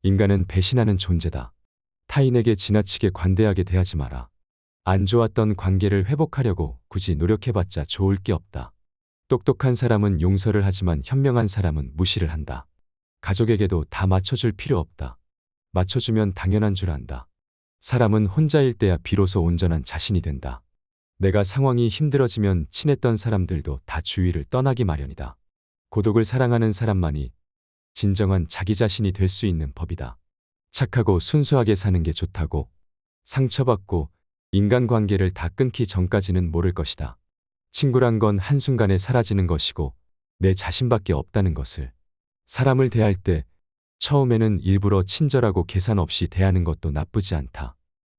인간은 배신하는 존재다. 타인에게 지나치게 관대하게 대하지 마라. 안 좋았던 관계를 회복하려고 굳이 노력해봤자 좋을 게 없다. 똑똑한 사람은 용서를 하지만 현명한 사람은 무시를 한다. 가족에게도 다 맞춰줄 필요 없다. 맞춰주면 당연한 줄 안다. 사람은 혼자일 때야 비로소 온전한 자신이 된다. 내가 상황이 힘들어지면 친했던 사람들도 다 주위를 떠나기 마련이다. 고독을 사랑하는 사람만이 진정한 자기 자신이 될 수 있는 법이다. 착하고 순수하게 사는 게 좋다고. 상처받고 인간관계를 다 끊기 전까지는 모를 것이다. 친구란 건 한순간에 사라지는 것이고 내 자신밖에 없다는 것을. 사람을 대할 때 처음에는 일부러 친절하고 계산 없이 대하는 것도 나쁘지 않다.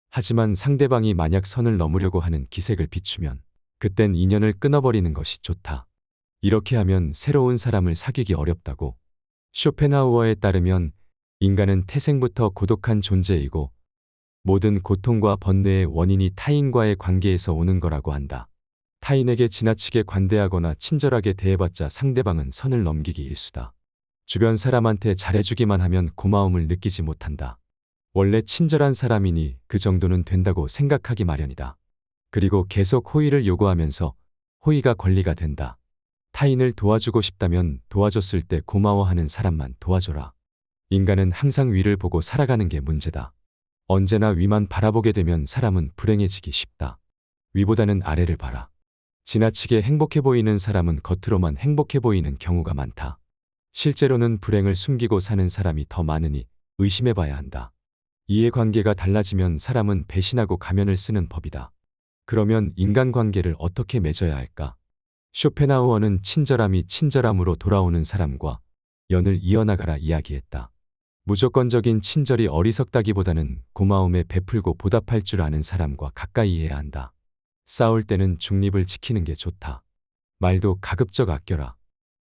하지만 상대방이 만약 선을 넘으려고 하는 기색을 비추면 그땐 인연을 끊어버리는 것이 좋다. 이렇게 하면 새로운 사람을 사귀기 어렵다고. 쇼펜하우어에 따르면 인간은 태생부터 고독한 존재이고 모든 고통과 번뇌의 원인이 타인과의 관계에서 오는 거라고 한다. 타인에게 지나치게 관대하거나 친절하게 대해봤자 상대방은 선을 넘기기 일쑤다. 주변 사람한테 잘해주기만 하면 고마움을 느끼지 못한다. 원래 친절한 사람이니 그 정도는 된다고 생각하기 마련이다. 그리고 계속 호의를 요구하면서 호의가 권리가 된다. 타인을 도와주고 싶다면 도와줬을 때 고마워하는 사람만 도와줘라. 인간은 항상 위를 보고 살아가는 게 문제다. 언제나 위만 바라보게 되면 사람은 불행해지기 쉽다. 위보다는 아래를 봐라. 지나치게 행복해 보이는 사람은 겉으로만 행복해 보이는 경우가 많다. 실제로는 불행을 숨기고 사는 사람이 더 많으니 의심해봐야 한다. 이해관계가 달라지면 사람은 배신하고 가면을 쓰는 법이다. 그러면 인간관계를 어떻게 맺어야 할까? 쇼펜하우어는 친절함이 친절함으로 돌아오는 사람과 연을 이어나가라 이야기했다. 무조건적인 친절이 어리석다기보다는 고마움에 베풀고 보답할 줄 아는 사람과 가까이 해야 한다. 싸울 때는 중립을 지키는 게 좋다. 말도 가급적 아껴라.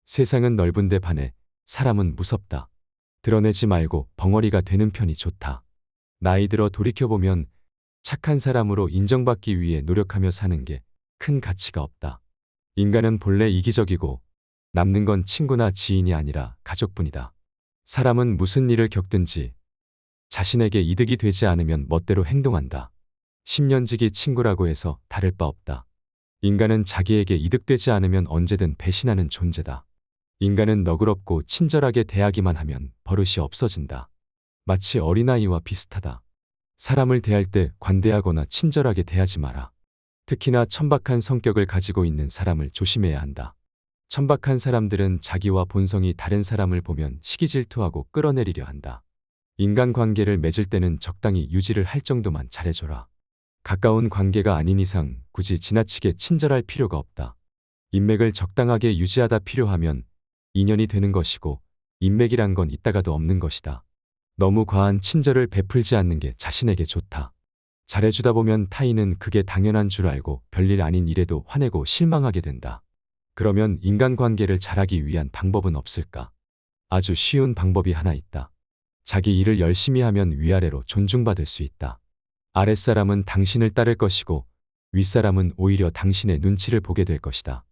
세상은 넓은데 반해 사람은 무섭다. 드러내지 말고 벙어리가 되는 편이 좋다. 나이 들어 돌이켜보면 착한 사람으로 인정받기 위해 노력하며 사는 게 큰 가치가 없다. 인간은 본래 이기적이고 남는 건 친구나 지인이 아니라 가족뿐이다. 사람은 무슨 일을 겪든지 자신에게 이득이 되지 않으면 멋대로 행동한다. 10년지기 친구라고 해서 다를 바 없다. 인간은 자기에게 이득되지 않으면 언제든 배신하는 존재다. 인간은 너그럽고 친절하게 대하기만 하면 버릇이 없어진다. 마치 어린아이와 비슷하다. 사람을 대할 때 관대하거나 친절하게 대하지 마라. 특히나 천박한 성격을 가지고 있는 사람을 조심해야 한다. 천박한 사람들은 자기와 본성이 다른 사람을 보면 시기질투하고 끌어내리려 한다. 인간관계를 맺을 때는 적당히 유지를 할 정도만 잘해줘라. 가까운 관계가 아닌 이상 굳이 지나치게 친절할 필요가 없다. 인맥을 적당하게 유지하다 필요하면 인연이 되는 것이고 인맥이란 건 있다가도 없는 것이다. 너무 과한 친절을 베풀지 않는 게 자신에게 좋다. 잘해주다 보면 타인은 그게 당연한 줄 알고 별일 아닌 일에도 화내고 실망하게 된다. 그러면 인간관계를 잘하기 위한 방법은 없을까? 아주 쉬운 방법이 하나 있다. 자기 일을 열심히 하면 위아래로 존중받을 수 있다. 아랫사람은 당신을 따를 것이고 윗사람은 오히려 당신의 눈치를 보게 될 것이다.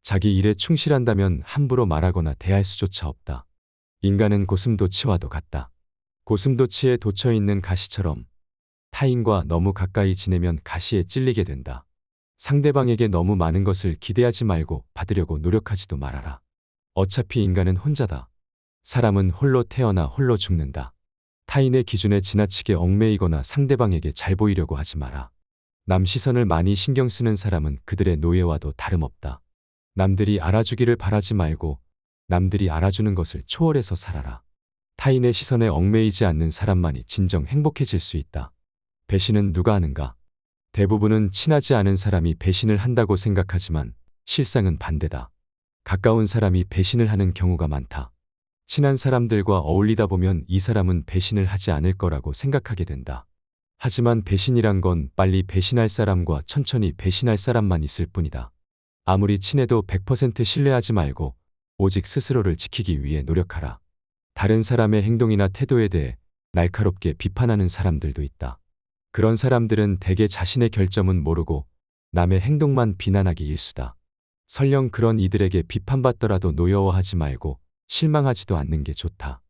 자기 일에 충실한다면 함부로 말하거나 대할 수조차 없다. 인간은 고슴도치와도 같다. 고슴도치에 돋쳐있는 가시처럼 타인과 너무 가까이 지내면 가시에 찔리게 된다. 상대방에게 너무 많은 것을 기대하지 말고 받으려고 노력하지도 말아라. 어차피 인간은 혼자다. 사람은 홀로 태어나 홀로 죽는다. 타인의 기준에 지나치게 얽매이거나 상대방에게 잘 보이려고 하지 마라. 남 시선을 많이 신경 쓰는 사람은 그들의 노예와도 다름없다. 남들이 알아주기를 바라지 말고 남들이 알아주는 것을 초월해서 살아라. 타인의 시선에 얽매이지 않는 사람만이 진정 행복해질 수 있다. 배신은 누가 하는가? 대부분은 친하지 않은 사람이 배신을 한다고 생각하지만 실상은 반대다. 가까운 사람이 배신을 하는 경우가 많다. 친한 사람들과 어울리다 보면 이 사람은 배신을 하지 않을 거라고 생각하게 된다. 하지만 배신이란 건 빨리 배신할 사람과 천천히 배신할 사람만 있을 뿐이다. 아무리 친해도 100% 신뢰하지 말고 오직 스스로를 지키기 위해 노력하라. 다른 사람의 행동이나 태도에 대해 날카롭게 비판하는 사람들도 있다. 그런 사람들은 대개 자신의 결점은 모르고 남의 행동만 비난하기 일쑤다. 설령 그런 이들에게 비판받더라도 노여워하지 말고 실망하지도 않는 게 좋다.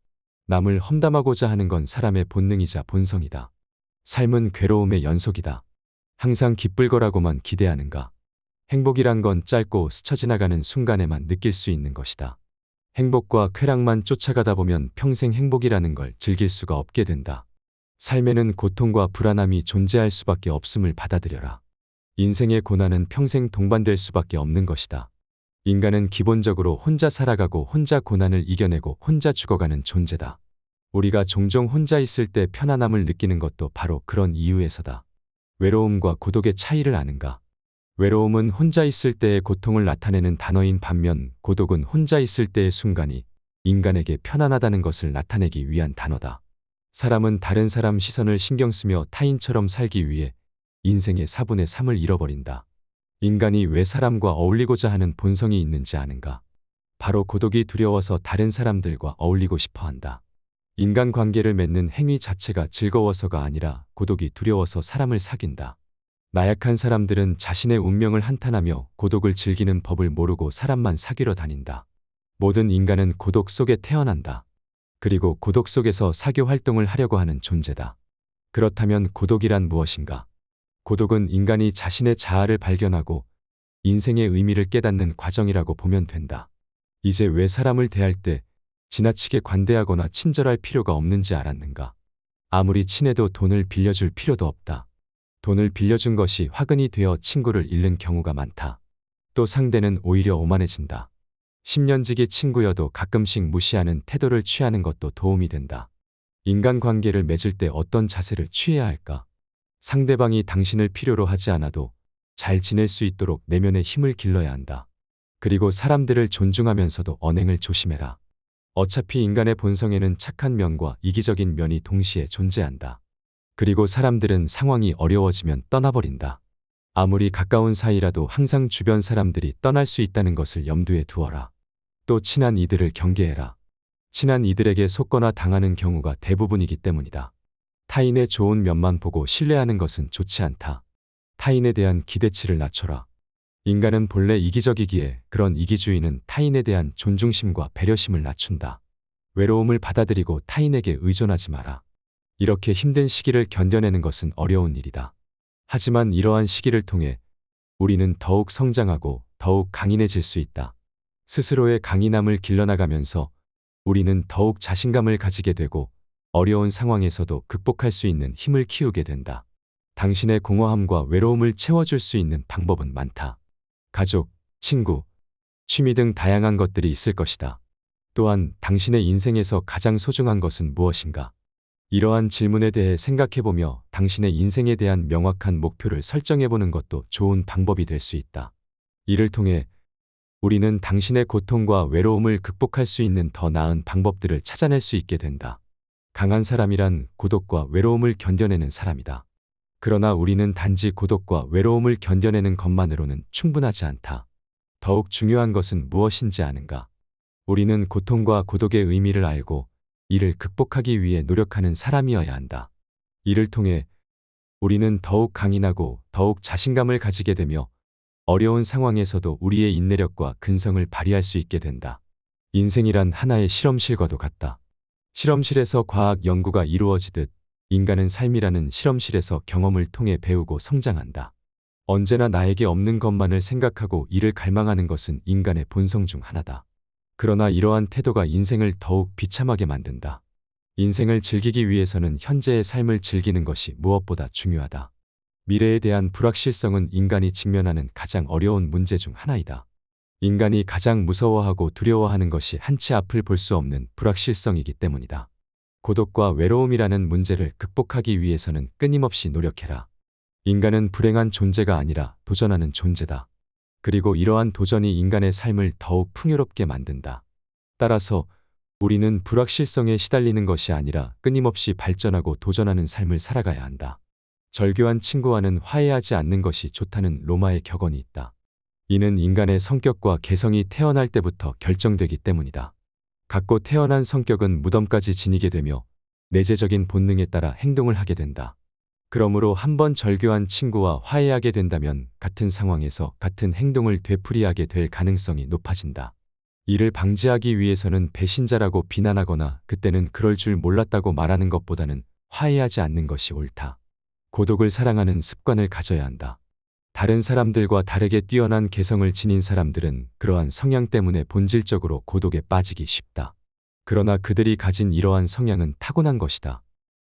남을 험담하고자 하는 건 사람의 본능이자 본성이다. 삶은 괴로움의 연속이다. 항상 기쁠 거라고만 기대하는가? 행복이란 건 짧고 스쳐 지나가는 순간에만 느낄 수 있는 것이다. 행복과 쾌락만 쫓아가다 보면 평생 행복이라는 걸 즐길 수가 없게 된다. 삶에는 고통과 불안함이 존재할 수밖에 없음을 받아들여라. 인생의 고난은 평생 동반될 수밖에 없는 것이다. 인간은 기본적으로 혼자 살아가고 혼자 고난을 이겨내고 혼자 죽어가는 존재다. 우리가 종종 혼자 있을 때 편안함을 느끼는 것도 바로 그런 이유에서다. 외로움과 고독의 차이를 아는가? 외로움은 혼자 있을 때의 고통을 나타내는 단어인 반면 고독은 혼자 있을 때의 순간이 인간에게 편안하다는 것을 나타내기 위한 단어다. 사람은 다른 사람 시선을 신경 쓰며 타인처럼 살기 위해 인생의 4분의 3을 잃어버린다. 인간이 왜 사람과 어울리고자 하는 본성이 있는지 아는가? 바로 고독이 두려워서 다른 사람들과 어울리고 싶어 한다. 인간관계를 맺는 행위 자체가 즐거워서가 아니라 고독이 두려워서 사람을 사귄다. 나약한 사람들은 자신의 운명을 한탄하며 고독을 즐기는 법을 모르고 사람만 사귀러 다닌다. 모든 인간은 고독 속에 태어난다. 그리고 고독 속에서 사교 활동을 하려고 하는 존재다. 그렇다면 고독이란 무엇인가? 고독은 인간이 자신의 자아를 발견하고 인생의 의미를 깨닫는 과정이라고 보면 된다. 이제 왜 사람을 대할 때 지나치게 관대하거나 친절할 필요가 없는지 알았는가? 아무리 친해도 돈을 빌려줄 필요도 없다. 돈을 빌려준 것이 화근이 되어 친구를 잃는 경우가 많다. 또 상대는 오히려 오만해진다. 10년지기 친구여도 가끔씩 무시하는 태도를 취하는 것도 도움이 된다. 인간관계를 맺을 때 어떤 자세를 취해야 할까? 상대방이 당신을 필요로 하지 않아도 잘 지낼 수 있도록 내면의 힘을 길러야 한다. 그리고 사람들을 존중하면서도 언행을 조심해라. 어차피 인간의 본성에는 착한 면과 이기적인 면이 동시에 존재한다. 그리고 사람들은 상황이 어려워지면 떠나버린다. 아무리 가까운 사이라도 항상 주변 사람들이 떠날 수 있다는 것을 염두에 두어라. 또 친한 이들을 경계해라. 친한 이들에게 속거나 당하는 경우가 대부분이기 때문이다. 타인의 좋은 면만 보고 신뢰하는 것은 좋지 않다. 타인에 대한 기대치를 낮춰라. 인간은 본래 이기적이기에 그런 이기주의는 타인에 대한 존중심과 배려심을 낮춘다. 외로움을 받아들이고 타인에게 의존하지 마라. 이렇게 힘든 시기를 견뎌내는 것은 어려운 일이다. 하지만 이러한 시기를 통해 우리는 더욱 성장하고 더욱 강인해질 수 있다. 스스로의 강인함을 길러나가면서 우리는 더욱 자신감을 가지게 되고 어려운 상황에서도 극복할 수 있는 힘을 키우게 된다. 당신의 공허함과 외로움을 채워줄 수 있는 방법은 많다. 가족, 친구, 취미 등 다양한 것들이 있을 것이다. 또한 당신의 인생에서 가장 소중한 것은 무엇인가? 이러한 질문에 대해 생각해보며 당신의 인생에 대한 명확한 목표를 설정해보는 것도 좋은 방법이 될 수 있다. 이를 통해 우리는 당신의 고통과 외로움을 극복할 수 있는 더 나은 방법들을 찾아낼 수 있게 된다. 강한 사람이란 고독과 외로움을 견뎌내는 사람이다. 그러나 우리는 단지 고독과 외로움을 견뎌내는 것만으로는 충분하지 않다. 더욱 중요한 것은 무엇인지 아는가? 우리는 고통과 고독의 의미를 알고 이를 극복하기 위해 노력하는 사람이어야 한다. 이를 통해 우리는 더욱 강인하고 더욱 자신감을 가지게 되며 어려운 상황에서도 우리의 인내력과 근성을 발휘할 수 있게 된다. 인생이란 하나의 실험실과도 같다. 실험실에서 과학 연구가 이루어지듯 인간은 삶이라는 실험실에서 경험을 통해 배우고 성장한다. 언제나 나에게 없는 것만을 생각하고 이를 갈망하는 것은 인간의 본성 중 하나다. 그러나 이러한 태도가 인생을 더욱 비참하게 만든다. 인생을 즐기기 위해서는 현재의 삶을 즐기는 것이 무엇보다 중요하다. 미래에 대한 불확실성은 인간이 직면하는 가장 어려운 문제 중 하나이다. 인간이 가장 무서워하고 두려워하는 것이 한치 앞을 볼 수 없는 불확실성이기 때문이다. 고독과 외로움이라는 문제를 극복하기 위해서는 끊임없이 노력해라. 인간은 불행한 존재가 아니라 도전하는 존재다. 그리고 이러한 도전이 인간의 삶을 더욱 풍요롭게 만든다. 따라서 우리는 불확실성에 시달리는 것이 아니라 끊임없이 발전하고 도전하는 삶을 살아가야 한다. 절교한 친구와는 화해하지 않는 것이 좋다는 로마의 격언이 있다. 이는 인간의 성격과 개성이 태어날 때부터 결정되기 때문이다. 갖고 태어난 성격은 무덤까지 지니게 되며 내재적인 본능에 따라 행동을 하게 된다. 그러므로 한번 절교한 친구와 화해하게 된다면 같은 상황에서 같은 행동을 되풀이하게 될 가능성이 높아진다. 이를 방지하기 위해서는 배신자라고 비난하거나 그때는 그럴 줄 몰랐다고 말하는 것보다는 화해하지 않는 것이 옳다. 고독을 사랑하는 습관을 가져야 한다. 다른 사람들과 다르게 뛰어난 개성을 지닌 사람들은 그러한 성향 때문에 본질적으로 고독에 빠지기 쉽다. 그러나 그들이 가진 이러한 성향은 타고난 것이다.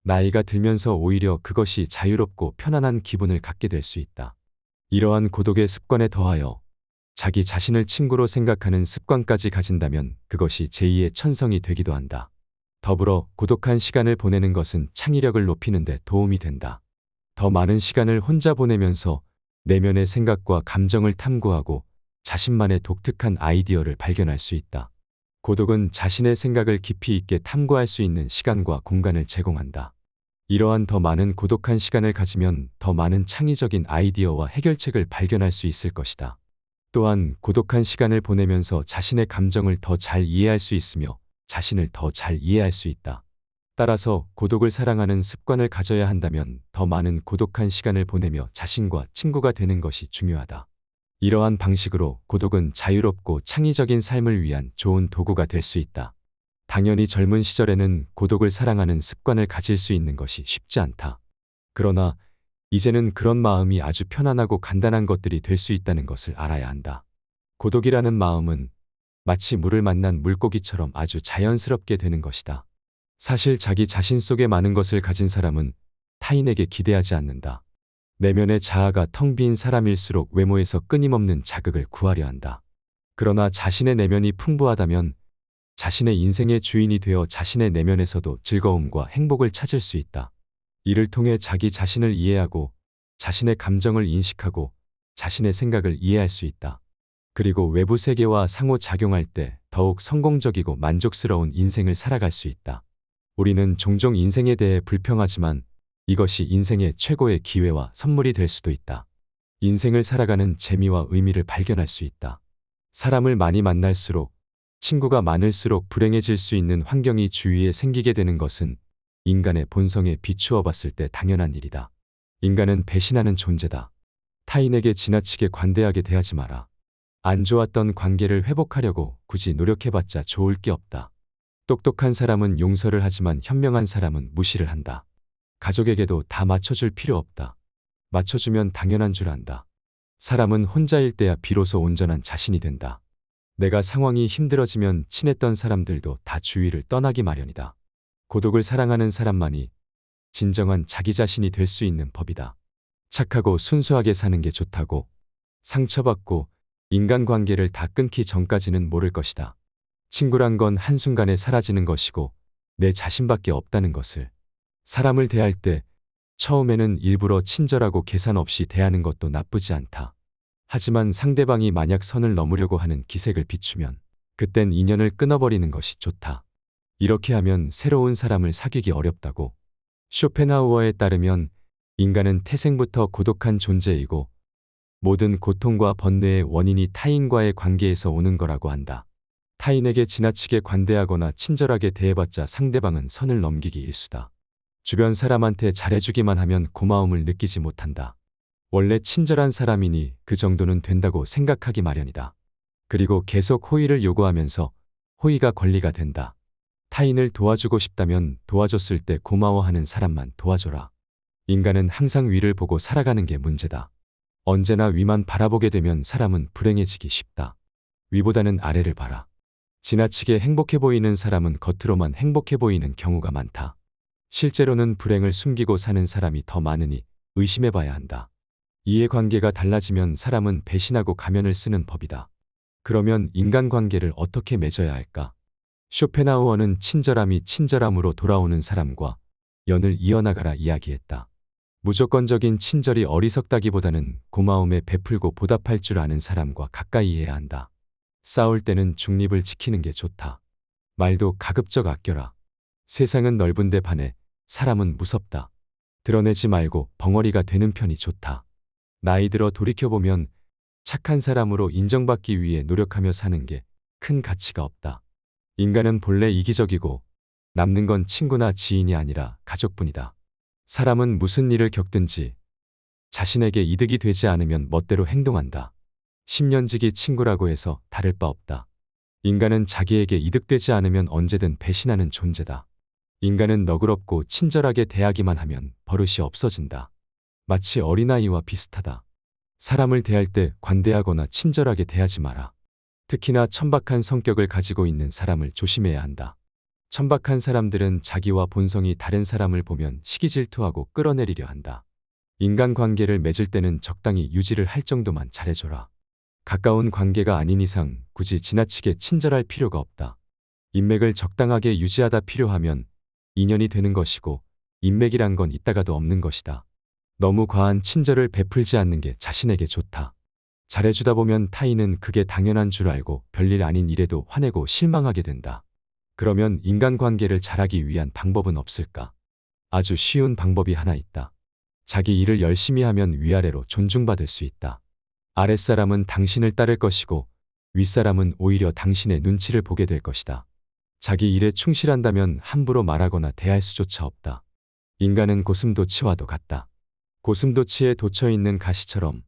나이가 들면서 오히려 그것이 자유롭고 편안한 기분을 갖게 될 수 있다. 이러한 고독의 습관에 더하여 자기 자신을 친구로 생각하는 습관까지 가진다면 그것이 제2의 천성이 되기도 한다. 더불어 고독한 시간을 보내는 것은 창의력을 높이는 데 도움이 된다. 더 많은 시간을 혼자 보내면서 내면의 생각과 감정을 탐구하고 자신만의 독특한 아이디어를 발견할 수 있다. 고독은 자신의 생각을 깊이 있게 탐구할 수 있는 시간과 공간을 제공한다. 이러한 더 많은 고독한 시간을 가지면 더 많은 창의적인 아이디어와 해결책을 발견할 수 있을 것이다. 또한 고독한 시간을 보내면서 자신의 감정을 더 잘 이해할 수 있으며 자신을 더 잘 이해할 수 있다. 따라서 고독을 사랑하는 습관을 가져야 한다면 더 많은 고독한 시간을 보내며 자신과 친구가 되는 것이 중요하다. 이러한 방식으로 고독은 자유롭고 창의적인 삶을 위한 좋은 도구가 될 수 있다. 당연히 젊은 시절에는 고독을 사랑하는 습관을 가질 수 있는 것이 쉽지 않다. 그러나 이제는 그런 마음이 아주 편안하고 간단한 것들이 될 수 있다는 것을 알아야 한다. 고독이라는 마음은 마치 물을 만난 물고기처럼 아주 자연스럽게 되는 것이다. 사실 자기 자신 속에 많은 것을 가진 사람은 타인에게 기대하지 않는다. 내면의 자아가 텅 빈 사람일수록 외모에서 끊임없는 자극을 구하려 한다. 그러나 자신의 내면이 풍부하다면 자신의 인생의 주인이 되어 자신의 내면에서도 즐거움과 행복을 찾을 수 있다. 이를 통해 자기 자신을 이해하고 자신의 감정을 인식하고 자신의 생각을 이해할 수 있다. 그리고 외부 세계와 상호작용할 때 더욱 성공적이고 만족스러운 인생을 살아갈 수 있다. 우리는 종종 인생에 대해 불평하지만 이것이 인생의 최고의 기회와 선물이 될 수도 있다. 인생을 살아가는 재미와 의미를 발견할 수 있다. 사람을 많이 만날수록 친구가 많을수록 불행해질 수 있는 환경이 주위에 생기게 되는 것은 인간의 본성에 비추어 봤을 때 당연한 일이다. 인간은 배신하는 존재다. 타인에게 지나치게 관대하게 대하지 마라. 안 좋았던 관계를 회복하려고 굳이 노력해봤자 좋을 게 없다. 똑똑한 사람은 용서를 하지만 현명한 사람은 무시를 한다. 가족에게도 다 맞춰줄 필요 없다. 맞춰주면 당연한 줄 안다. 사람은 혼자일 때야 비로소 온전한 자신이 된다. 내가 상황이 힘들어지면 친했던 사람들도 다 주위를 떠나기 마련이다. 고독을 사랑하는 사람만이 진정한 자기 자신이 될 수 있는 법이다. 착하고 순수하게 사는 게 좋다고 상처받고 인간관계를 다 끊기 전까지는 모를 것이다. 친구란 건 한순간에 사라지는 것이고 내 자신밖에 없다는 것을. 사람을 대할 때 처음에는 일부러 친절하고 계산 없이 대하는 것도 나쁘지 않다. 하지만 상대방이 만약 선을 넘으려고 하는 기색을 비추면 그땐 인연을 끊어버리는 것이 좋다. 이렇게 하면 새로운 사람을 사귀기 어렵다고. 쇼펜하우어에 따르면 인간은 태생부터 고독한 존재이고 모든 고통과 번뇌의 원인이 타인과의 관계에서 오는 거라고 한다. 타인에게 지나치게 관대하거나 친절하게 대해봤자 상대방은 선을 넘기기 일쑤다. 주변 사람한테 잘해주기만 하면 고마움을 느끼지 못한다. 원래 친절한 사람이니 그 정도는 된다고 생각하기 마련이다. 그리고 계속 호의를 요구하면서 호의가 권리가 된다. 타인을 도와주고 싶다면 도와줬을 때 고마워하는 사람만 도와줘라. 인간은 항상 위를 보고 살아가는 게 문제다. 언제나 위만 바라보게 되면 사람은 불행해지기 쉽다. 위보다는 아래를 봐라. 지나치게 행복해 보이는 사람은 겉으로만 행복해 보이는 경우가 많다. 실제로는 불행을 숨기고 사는 사람이 더 많으니 의심해 봐야 한다. 이해관계가 달라지면 사람은 배신하고 가면을 쓰는 법이다. 그러면 인간관계를 어떻게 맺어야 할까? 쇼펜하우어는 친절함이 친절함으로 돌아오는 사람과 연을 이어나가라 이야기했다. 무조건적인 친절이 어리석다기보다는 고마움에 베풀고 보답할 줄 아는 사람과 가까이 해야 한다. 싸울 때는 중립을 지키는 게 좋다. 말도 가급적 아껴라. 세상은 넓은데 반해 사람은 무섭다. 드러내지 말고 벙어리가 되는 편이 좋다. 나이 들어 돌이켜보면 착한 사람으로 인정받기 위해 노력하며 사는 게 큰 가치가 없다. 인간은 본래 이기적이고 남는 건 친구나 지인이 아니라 가족뿐이다. 사람은 무슨 일을 겪든지 자신에게 이득이 되지 않으면 멋대로 행동한다. 10년지기 친구라고 해서 다를 바 없다. 인간은 자기에게 이득되지 않으면 언제든 배신하는 존재다. 인간은 너그럽고 친절하게 대하기만 하면 버릇이 없어진다. 마치 어린아이와 비슷하다. 사람을 대할 때 관대하거나 친절하게 대하지 마라. 특히나 천박한 성격을 가지고 있는 사람을 조심해야 한다. 천박한 사람들은 자기와 본성이 다른 사람을 보면 시기질투하고 끌어내리려 한다. 인간관계를 맺을 때는 적당히 유지를 할 정도만 잘해줘라. 가까운 관계가 아닌 이상 굳이 지나치게 친절할 필요가 없다. 인맥을 적당하게 유지하다 필요하면 인연이 되는 것이고 인맥이란 건 있다가도 없는 것이다. 너무 과한 친절을 베풀지 않는 게 자신에게 좋다. 잘해주다 보면 타인은 그게 당연한 줄 알고 별일 아닌 일에도 화내고 실망하게 된다. 그러면 인간관계를 잘하기 위한 방법은 없을까? 아주 쉬운 방법이 하나 있다. 자기 일을 열심히 하면 위아래로 존중받을 수 있다. 아랫사람은 당신을 따를 것이고 윗사람은 오히려 당신의 눈치를 보게 될 것이다. 자기 일에 충실한다면 함부로 말하거나 대할 수조차 없다. 인간은 고슴도치와도 같다. 고슴도치에 돋쳐있는 가시처럼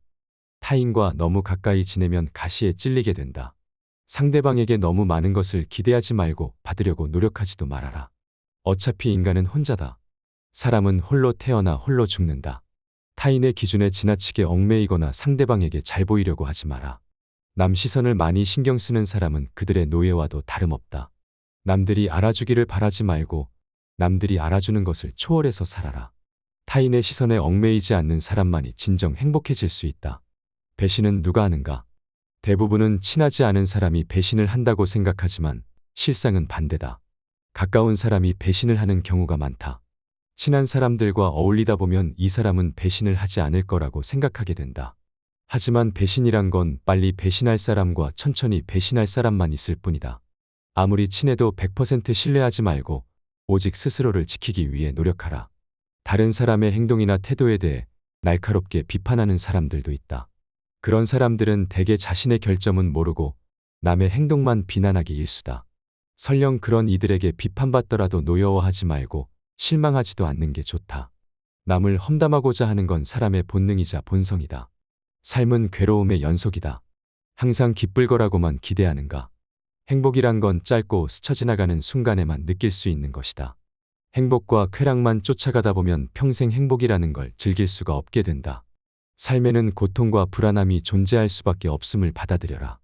타인과 너무 가까이 지내면 가시에 찔리게 된다. 상대방에게 너무 많은 것을 기대하지 말고 받으려고 노력하지도 말아라. 어차피 인간은 혼자다. 사람은 홀로 태어나 홀로 죽는다. 타인의 기준에 지나치게 얽매이거나 상대방에게 잘 보이려고 하지 마라. 남 시선을 많이 신경 쓰는 사람은 그들의 노예와도 다름없다. 남들이 알아주기를 바라지 말고 남들이 알아주는 것을 초월해서 살아라. 타인의 시선에 얽매이지 않는 사람만이 진정 행복해질 수 있다. 배신은 누가 하는가? 대부분은 친하지 않은 사람이 배신을 한다고 생각하지만 실상은 반대다. 가까운 사람이 배신을 하는 경우가 많다. 친한 사람들과 어울리다 보면 이 사람은 배신을 하지 않을 거라고 생각하게 된다. 하지만 배신이란 건 빨리 배신할 사람과 천천히 배신할 사람만 있을 뿐이다. 아무리 친해도 100% 신뢰하지 말고 오직 스스로를 지키기 위해 노력하라. 다른 사람의 행동이나 태도에 대해 날카롭게 비판하는 사람들도 있다. 그런 사람들은 대개 자신의 결점은 모르고 남의 행동만 비난하기 일수다. 설령 그런 이들에게 비판받더라도 노여워하지 말고 실망하지도 않는 게 좋다. 남을 험담하고자 하는 건 사람의 본능이자 본성이다. 삶은 괴로움의 연속이다. 항상 기쁠 거라고만 기대하는가? 행복이란 건 짧고 스쳐 지나가는 순간에만 느낄 수 있는 것이다. 행복과 쾌락만 쫓아가다 보면 평생 행복이라는 걸 즐길 수가 없게 된다. 삶에는 고통과 불안함이 존재할 수밖에 없음을 받아들여라.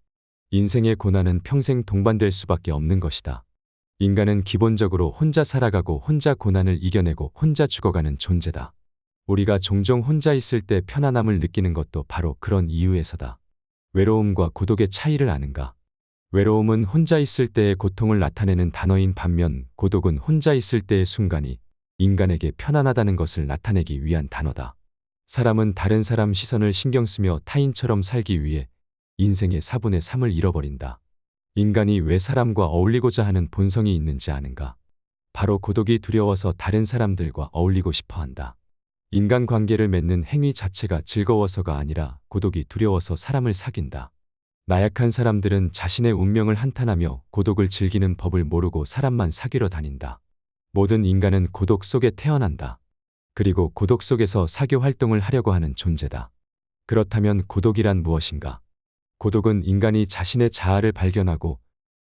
인생의 고난은 평생 동반될 수밖에 없는 것이다. 인간은 기본적으로 혼자 살아가고 혼자 고난을 이겨내고 혼자 죽어가는 존재다. 우리가 종종 혼자 있을 때 편안함을 느끼는 것도 바로 그런 이유에서다. 외로움과 고독의 차이를 아는가? 외로움은 혼자 있을 때의 고통을 나타내는 단어인 반면 고독은 혼자 있을 때의 순간이 인간에게 편안하다는 것을 나타내기 위한 단어다. 사람은 다른 사람 시선을 신경 쓰며 타인처럼 살기 위해 인생의 4분의 3을 잃어버린다. 인간이 왜 사람과 어울리고자 하는 본성이 있는지 아는가? 바로 고독이 두려워서 다른 사람들과 어울리고 싶어 한다. 인간관계를 맺는 행위 자체가 즐거워서가 아니라 고독이 두려워서 사람을 사귄다. 나약한 사람들은 자신의 운명을 한탄하며 고독을 즐기는 법을 모르고 사람만 사귀러 다닌다. 모든 인간은 고독 속에 태어난다. 그리고 고독 속에서 사교 활동을 하려고 하는 존재다. 그렇다면 고독이란 무엇인가? 고독은 인간이 자신의 자아를 발견하고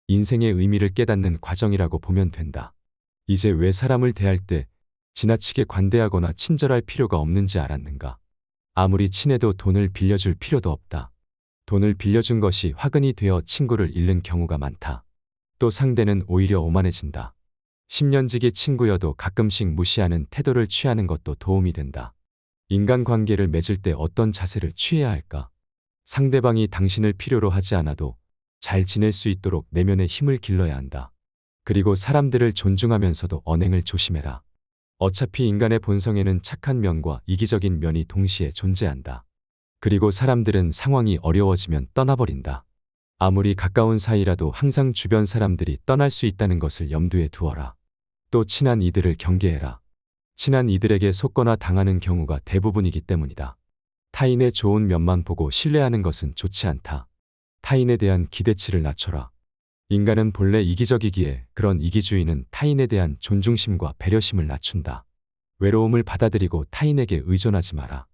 인생의 의미를 깨닫는 과정이라고 보면 된다. 이제 왜 사람을 대할 때 지나치게 관대하거나 친절할 필요가 없는지 알았는가? 아무리 친해도 돈을 빌려줄 필요도 없다. 돈을 빌려준 것이 화근이 되어 친구를 잃는 경우가 많다. 또 상대는 오히려 오만해진다. 10년지기 친구여도 가끔씩 무시하는 태도를 취하는 것도 도움이 된다. 인간관계를 맺을 때 어떤 자세를 취해야 할까? 상대방이 당신을 필요로 하지 않아도 잘 지낼 수 있도록 내면의 힘을 길러야 한다. 그리고 사람들을 존중하면서도 언행을 조심해라. 어차피 인간의 본성에는 착한 면과 이기적인 면이 동시에 존재한다. 그리고 사람들은 상황이 어려워지면 떠나버린다. 아무리 가까운 사이라도 항상 주변 사람들이 떠날 수 있다는 것을 염두에 두어라. 또 친한 이들을 경계해라. 친한 이들에게 속거나 당하는 경우가 대부분이기 때문이다. 타인의 좋은 면만 보고 신뢰하는 것은 좋지 않다. 타인에 대한 기대치를 낮춰라. 인간은 본래 이기적이기에 그런 이기주의는 타인에 대한 존중심과 배려심을 낮춘다. 외로움을 받아들이고 타인에게 의존하지 마라.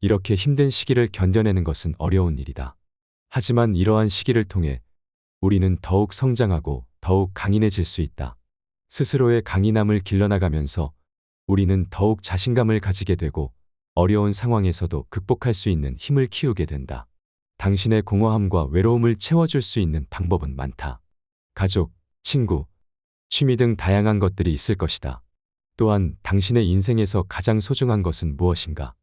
이렇게 힘든 시기를 견뎌내는 것은 어려운 일이다. 하지만 이러한 시기를 통해 우리는 더욱 성장하고 더욱 강인해질 수 있다. 스스로의 강인함을 길러나가면서 우리는 더욱 자신감을 가지게 되고 어려운 상황에서도 극복할 수 있는 힘을 키우게 된다. 당신의 공허함과 외로움을 채워줄 수 있는 방법은 많다. 가족, 친구, 취미 등 다양한 것들이 있을 것이다. 또한 당신의 인생에서 가장 소중한 것은 무엇인가?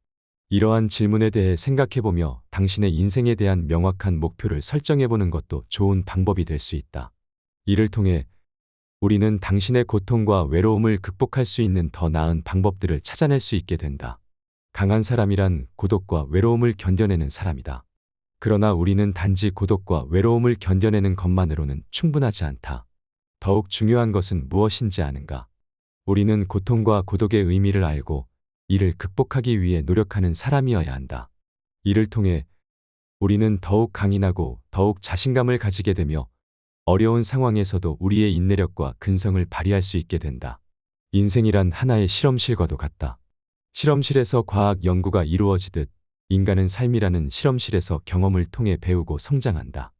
이러한 질문에 대해 생각해보며 당신의 인생에 대한 명확한 목표를 설정해보는 것도 좋은 방법이 될 수 있다. 이를 통해 우리는 당신의 고통과 외로움을 극복할 수 있는 더 나은 방법들을 찾아낼 수 있게 된다. 강한 사람이란 고독과 외로움을 견뎌내는 사람이다. 그러나 우리는 단지 고독과 외로움을 견뎌내는 것만으로는 충분하지 않다. 더욱 중요한 것은 무엇인지 아는가? 우리는 고통과 고독의 의미를 알고 이를 극복하기 위해 노력하는 사람이어야 한다. 이를 통해 우리는 더욱 강인하고 더욱 자신감을 가지게 되며 어려운 상황에서도 우리의 인내력과 근성을 발휘할 수 있게 된다. 인생이란 하나의 실험실과도 같다. 실험실에서 과학 연구가 이루어지듯 인간은 삶이라는 실험실에서 경험을 통해 배우고 성장한다.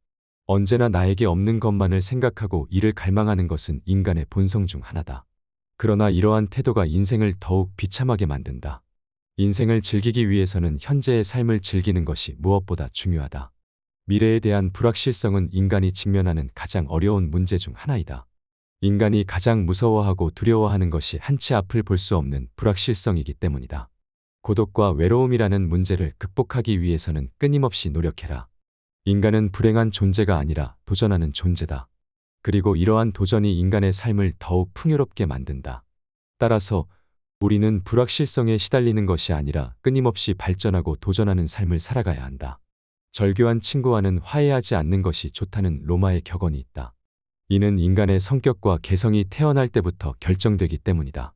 언제나 나에게 없는 것만을 생각하고 이를 갈망하는 것은 인간의 본성 중 하나다. 그러나 이러한 태도가 인생을 더욱 비참하게 만든다. 인생을 즐기기 위해서는 현재의 삶을 즐기는 것이 무엇보다 중요하다. 미래에 대한 불확실성은 인간이 직면하는 가장 어려운 문제 중 하나이다. 인간이 가장 무서워하고 두려워하는 것이 한치 앞을 볼 수 없는 불확실성이기 때문이다. 고독과 외로움이라는 문제를 극복하기 위해서는 끊임없이 노력해라. 인간은 불행한 존재가 아니라 도전하는 존재다. 그리고 이러한 도전이 인간의 삶을 더욱 풍요롭게 만든다. 따라서 우리는 불확실성에 시달리는 것이 아니라 끊임없이 발전하고 도전하는 삶을 살아가야 한다. 절교한 친구와는 화해하지 않는 것이 좋다는 로마의 격언이 있다. 이는 인간의 성격과 개성이 태어날 때부터 결정되기 때문이다.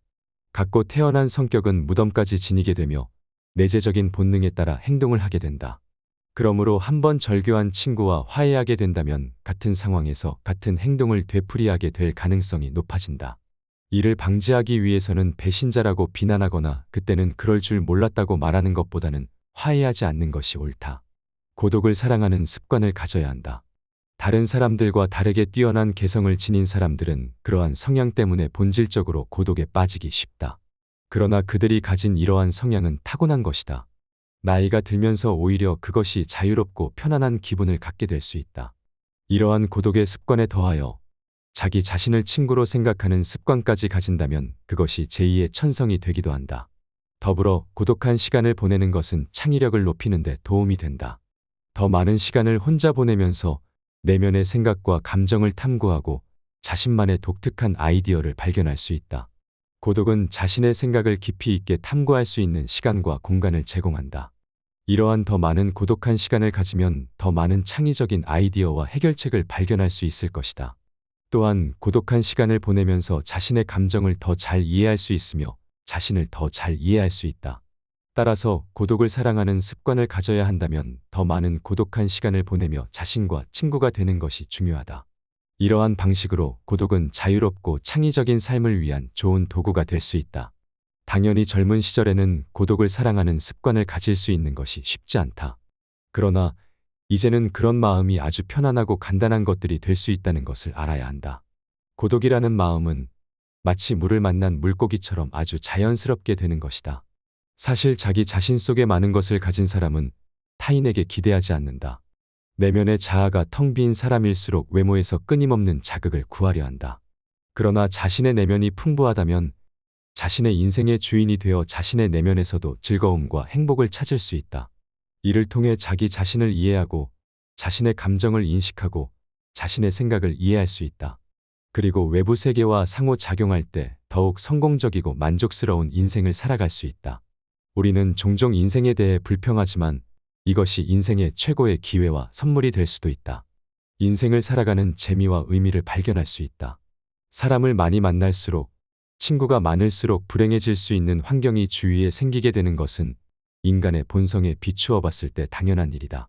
갖고 태어난 성격은 무덤까지 지니게 되며 내재적인 본능에 따라 행동을 하게 된다. 그러므로 한번 절교한 친구와 화해하게 된다면 같은 상황에서 같은 행동을 되풀이하게 될 가능성이 높아진다. 이를 방지하기 위해서는 배신자라고 비난하거나 그때는 그럴 줄 몰랐다고 말하는 것보다는 화해하지 않는 것이 옳다. 고독을 사랑하는 습관을 가져야 한다. 다른 사람들과 다르게 뛰어난 개성을 지닌 사람들은 그러한 성향 때문에 본질적으로 고독에 빠지기 쉽다. 그러나 그들이 가진 이러한 성향은 타고난 것이다. 나이가 들면서 오히려 그것이 자유롭고 편안한 기분을 갖게 될 수 있다. 이러한 고독의 습관에 더하여 자기 자신을 친구로 생각하는 습관까지 가진다면 그것이 제2의 천성이 되기도 한다. 더불어 고독한 시간을 보내는 것은 창의력을 높이는 데 도움이 된다. 더 많은 시간을 혼자 보내면서 내면의 생각과 감정을 탐구하고 자신만의 독특한 아이디어를 발견할 수 있다. 고독은 자신의 생각을 깊이 있게 탐구할 수 있는 시간과 공간을 제공한다. 이러한 더 많은 고독한 시간을 가지면 더 많은 창의적인 아이디어와 해결책을 발견할 수 있을 것이다. 또한 고독한 시간을 보내면서 자신의 감정을 더 잘 이해할 수 있으며 자신을 더 잘 이해할 수 있다. 따라서 고독을 사랑하는 습관을 가져야 한다면 더 많은 고독한 시간을 보내며 자신과 친구가 되는 것이 중요하다. 이러한 방식으로 고독은 자유롭고 창의적인 삶을 위한 좋은 도구가 될 수 있다. 당연히 젊은 시절에는 고독을 사랑하는 습관을 가질 수 있는 것이 쉽지 않다. 그러나 이제는 그런 마음이 아주 편안하고 간단한 것들이 될 수 있다는 것을 알아야 한다. 고독이라는 마음은 마치 물을 만난 물고기처럼 아주 자연스럽게 되는 것이다. 사실 자기 자신 속에 많은 것을 가진 사람은 타인에게 기대하지 않는다. 내면의 자아가 텅 빈 사람일수록 외모에서 끊임없는 자극을 구하려 한다. 그러나 자신의 내면이 풍부하다면 자신의 인생의 주인이 되어 자신의 내면에서도 즐거움과 행복을 찾을 수 있다. 이를 통해 자기 자신을 이해하고 자신의 감정을 인식하고 자신의 생각을 이해할 수 있다. 그리고 외부 세계와 상호작용할 때 더욱 성공적이고 만족스러운 인생을 살아갈 수 있다. 우리는 종종 인생에 대해 불평하지만 이것이 인생의 최고의 기회와 선물이 될 수도 있다. 인생을 살아가는 재미와 의미를 발견할 수 있다. 사람을 많이 만날수록, 친구가 많을수록 불행해질 수 있는 환경이 주위에 생기게 되는 것은 인간의 본성에 비추어 봤을 때 당연한 일이다.